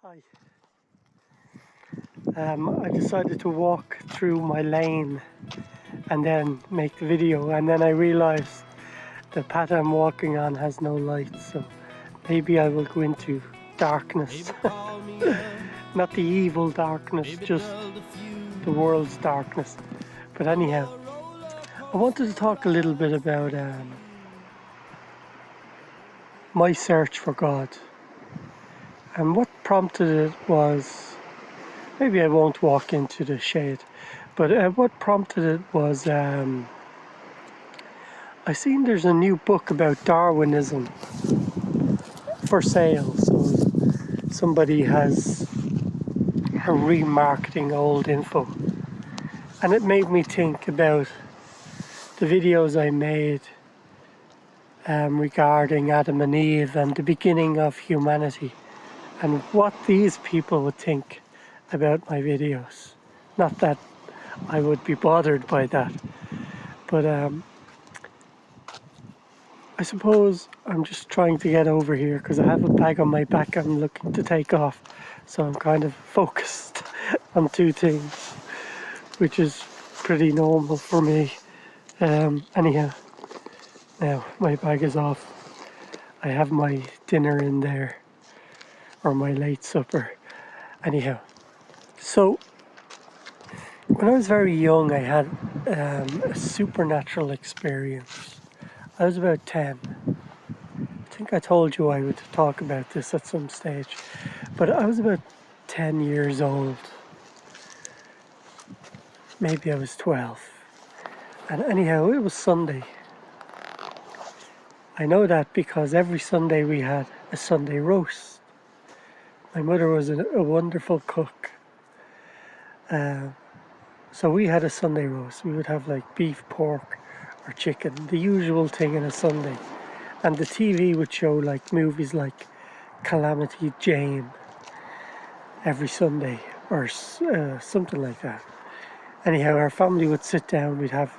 Hi. I decided to walk through my lane and then make the video, and then I realized the path I'm walking on has no light, so maybe I will go into darkness. Not the evil darkness, just the world's darkness. But anyhow, I wanted to talk a little bit about my search for God. And what prompted it was, maybe I won't walk into the shade, but what prompted it was I seen there's a new book about Darwinism for sale. So somebody has remarketing old info. And it made me think about the videos I made regarding Adam and Eve and the beginning of humanity, and what these people would think about my videos. Not that I would be bothered by that, but I suppose I'm just trying to get over here because I have a bag on my back I'm looking to take off, so I'm kind of focused on two things, which is pretty normal for me. Anyhow, now my bag is off. I have my dinner in there, or my late supper. Anyhow, so when I was very young, I had a supernatural experience. I was about 10. I think I told you I would talk about this at some stage, but I was about 10 years old. Maybe I was 12. And anyhow, it was Sunday. I know that because every Sunday we had a Sunday roast. My mother was a wonderful cook. So we had a Sunday roast. We would have like beef, pork, or chicken, the usual thing in a Sunday. And the TV would show like movies like Calamity Jane every Sunday, or something like that. Anyhow, our family would sit down. We'd have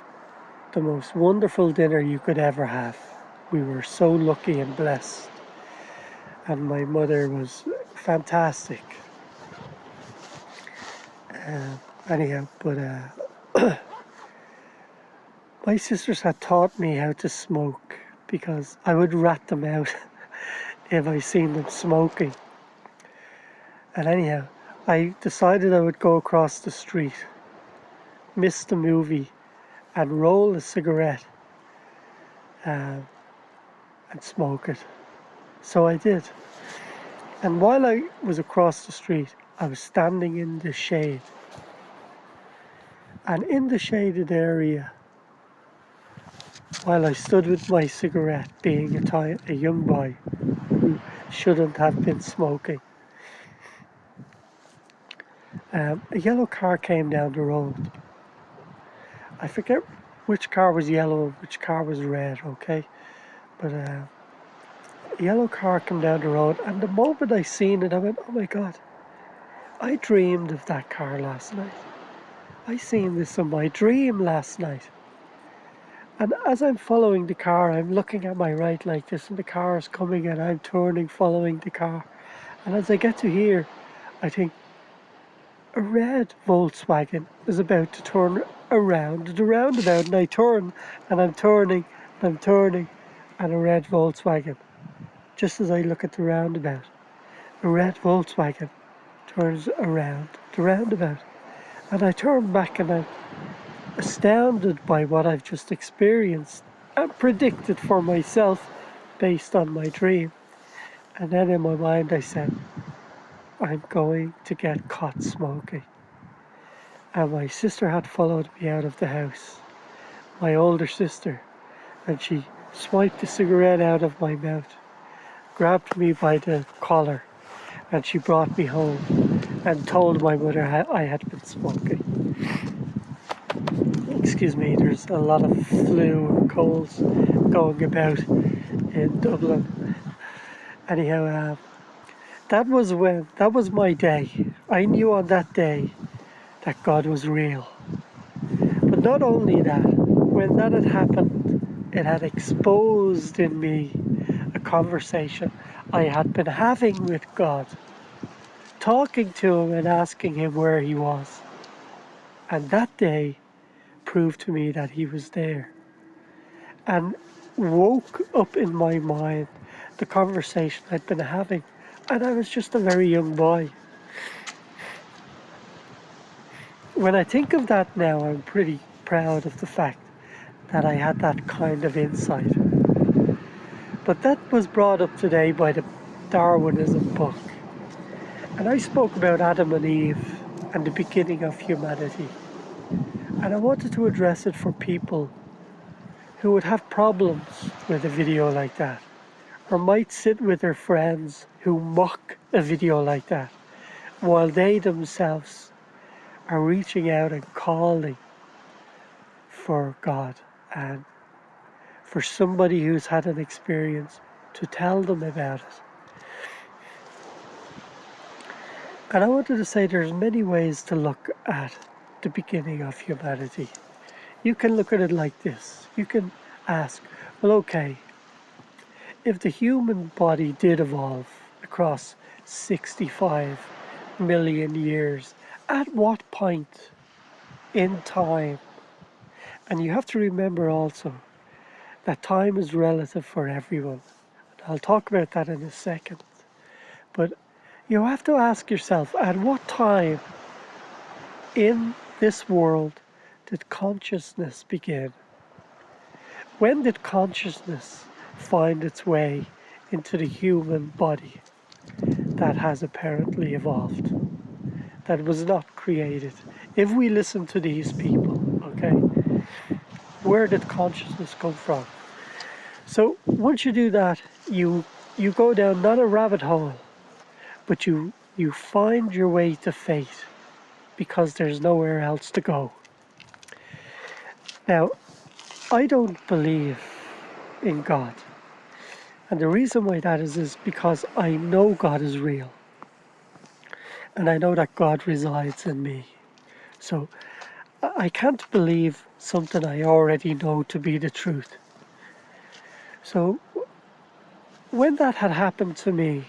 the most wonderful dinner you could ever have. We were so lucky and blessed. And my mother was fantastic. Anyhow, but my sisters had taught me how to smoke because I would rat them out if I seen them smoking. And anyhow, I decided I would go across the street, miss the movie, and roll a cigarette and smoke it. So I did. And while I was across the street, I was standing in the shade. And in the shaded area, while I stood with my cigarette, being a young boy who shouldn't have been smoking, a yellow car came down the road. I forget which car was yellow and which car was red, okay? But a yellow car came down the road, and the moment I seen it, I went, oh my God, I dreamed of that car last night. I seen this in my dream last night. And as I'm following the car, I'm looking at my right like this, and the car is coming, and I'm turning, following the car. And as I get to here, I think a red Volkswagen is about to turn around the roundabout, and I turn, and I'm turning, and a red Volkswagen. Just as I look at the roundabout, a red Volkswagen turns around the roundabout. And I turn back, and I'm astounded by what I've just experienced and predicted for myself based on my dream. And then in my mind I said, I'm going to get caught smoking. And my sister had followed me out of the house, my older sister, and she swiped the cigarette out of my mouth, grabbed me by the collar, and she brought me home and told my mother I had been smoking. Excuse me, there's a lot of flu and colds going about in Dublin. Anyhow, that was my day. I knew on that day that God was real. But not only that, when that had happened, it had exposed in me a conversation I had been having with God talking to him and asking him where he was. And that day proved to me that he was there. And woke up in my mind the conversation I'd been having. And I was just a very young boy. When I think of that now, I'm pretty proud of the fact that I had that kind of insight. But that was brought up today by the Darwinism book. And I spoke about Adam and Eve and the beginning of humanity. And I wanted to address it for people who would have problems with a video like that, or might sit with their friends who mock a video like that, while they themselves are reaching out and calling for God and for somebody who's had an experience to tell them about it. And I wanted to say there's many ways to look at the beginning of humanity. You can look at it like this. You can ask, well, okay, if the human body did evolve across 65 million years, at what point in time? And you have to remember also that time is relative for everyone. I'll talk about that in a second. But you have to ask yourself, at what time in this world did consciousness begin? When did consciousness find its way into the human body that has apparently evolved, that was not created? If we listen to these people, okay, where did consciousness come from? So once you do that, you go down not a rabbit hole, but you find your way to fate, because there's nowhere else to go. Now, I don't believe in God. And the reason why that is because I know God is real. And I know that God resides in me. So I can't believe something I already know to be the truth. So when that had happened to me,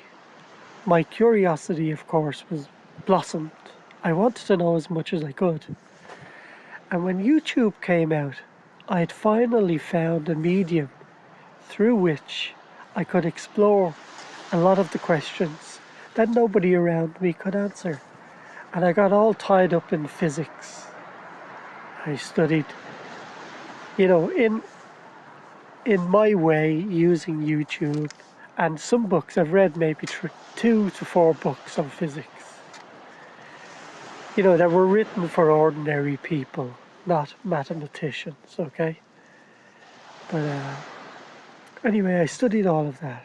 my curiosity, of course, was blossomed. I wanted to know as much as I could. And when YouTube came out, I had finally found a medium through which I could explore a lot of the questions that nobody around me could answer. And I got all tied up in physics. I studied, in my way, using YouTube, and some books. I've read maybe 2 to 4 books on physics, that were written for ordinary people, not mathematicians, okay? But anyway, I studied all of that,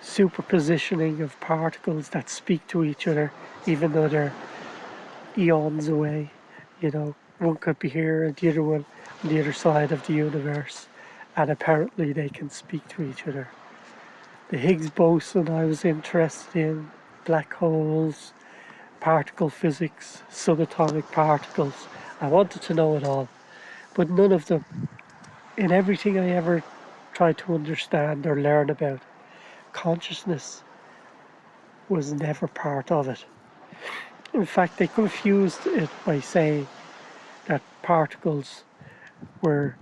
superpositioning of particles that speak to each other, even though they're eons away. One could be here and the other one on the other side of the universe, and apparently they can speak to each other. The Higgs boson I was interested in, black holes, particle physics, subatomic particles. I wanted to know it all, but none of them, in everything I ever tried to understand or learn about, consciousness was never part of it. In fact, they confused it by saying that particles were,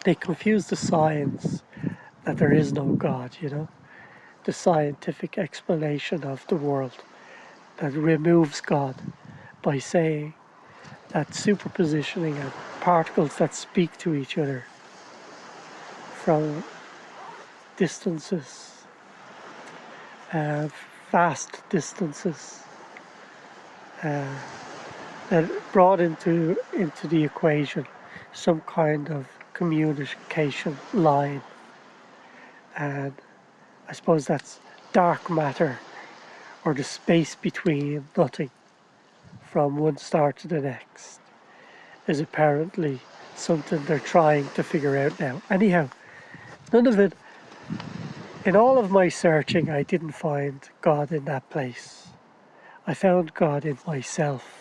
they confused the science that there is no God, the scientific explanation of the world that removes God, by saying that superpositioning and particles that speak to each other from distances, vast distances, that brought into the equation some kind of communication line. And I suppose that's dark matter, or the space between nothing from one star to the next, is apparently something they're trying to figure out now. Anyhow, none of it, in all of my searching, I didn't find God in that place. I found God in myself.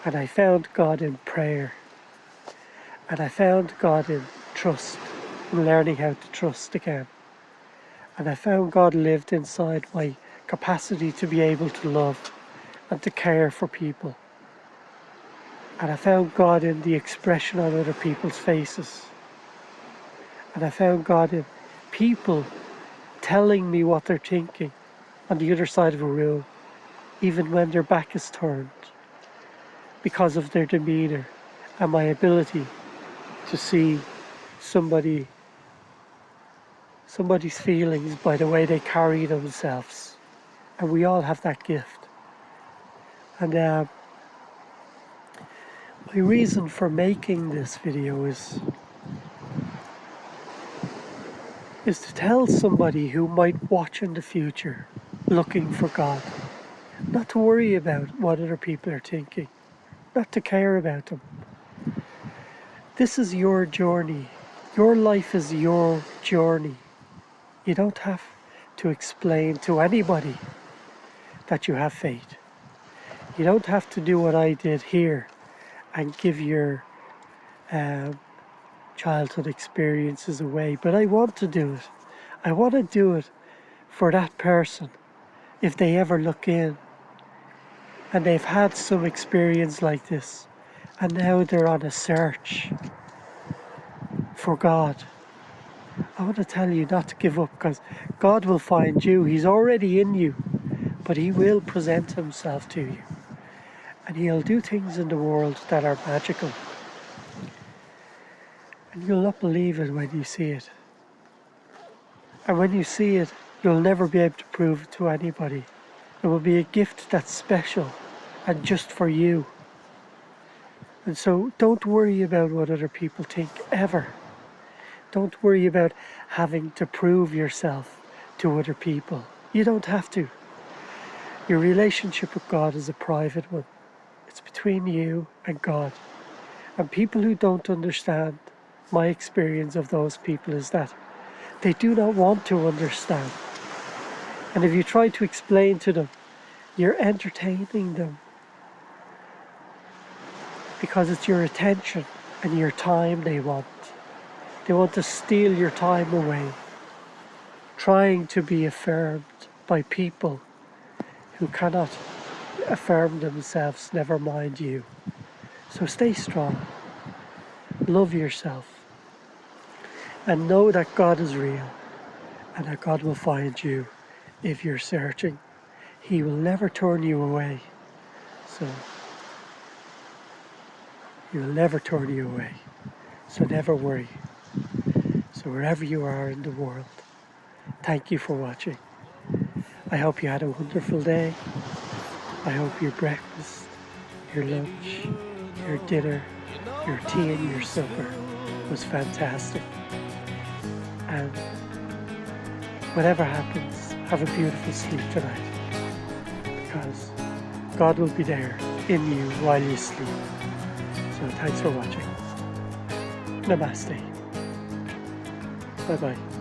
And I found God in prayer. And I found God in trust, in learning how to trust again. And I found God lived inside my capacity to be able to love and to care for people. And I found God in the expression on other people's faces. And I found God in people telling me what they're thinking on the other side of a room, even when their back is turned, because of their demeanour and my ability to see somebody's feelings by the way they carry themselves. And we all have that gift. And my reason for making this video is to tell somebody who might watch in the future looking for God, not to worry about what other people are thinking, not to care about them. This is your journey. Your life is your journey. You don't have to explain to anybody that you have faith. You don't have to do what I did here and give your childhood experiences away, but I want to do it. I want to do it for that person if they ever look in and they've had some experience like this and now they're on a search for God. I want to tell you not to give up, because God will find you. He's already in you, but he will present himself to you, and he'll do things in the world that are magical, and you'll not believe it when you see it. And when you see it, you'll never be able to prove it to anybody. It will be a gift that's special and just for you. And so don't worry about what other people think, ever. Don't worry about having to prove yourself to other people. You don't have to. Your relationship with God is a private one. It's between you and God. And people who don't understand, my experience of those people is that they do not want to understand. And if you try to explain to them, you're entertaining them, because it's your attention and your time they want. They want to steal your time away, trying to be affirmed by people who cannot affirm themselves, never mind you. So stay strong, love yourself, and know that God is real and that God will find you if you're searching. He will never turn you away. So he will never turn you away. So never worry. So wherever you are in the world, thank you for watching. I hope you had a wonderful day. I hope your breakfast, your lunch, your dinner, your tea and your supper was fantastic. And whatever happens, have a beautiful sleep tonight, because God will be there in you while you sleep. So thanks for watching. Namaste. Bye-bye.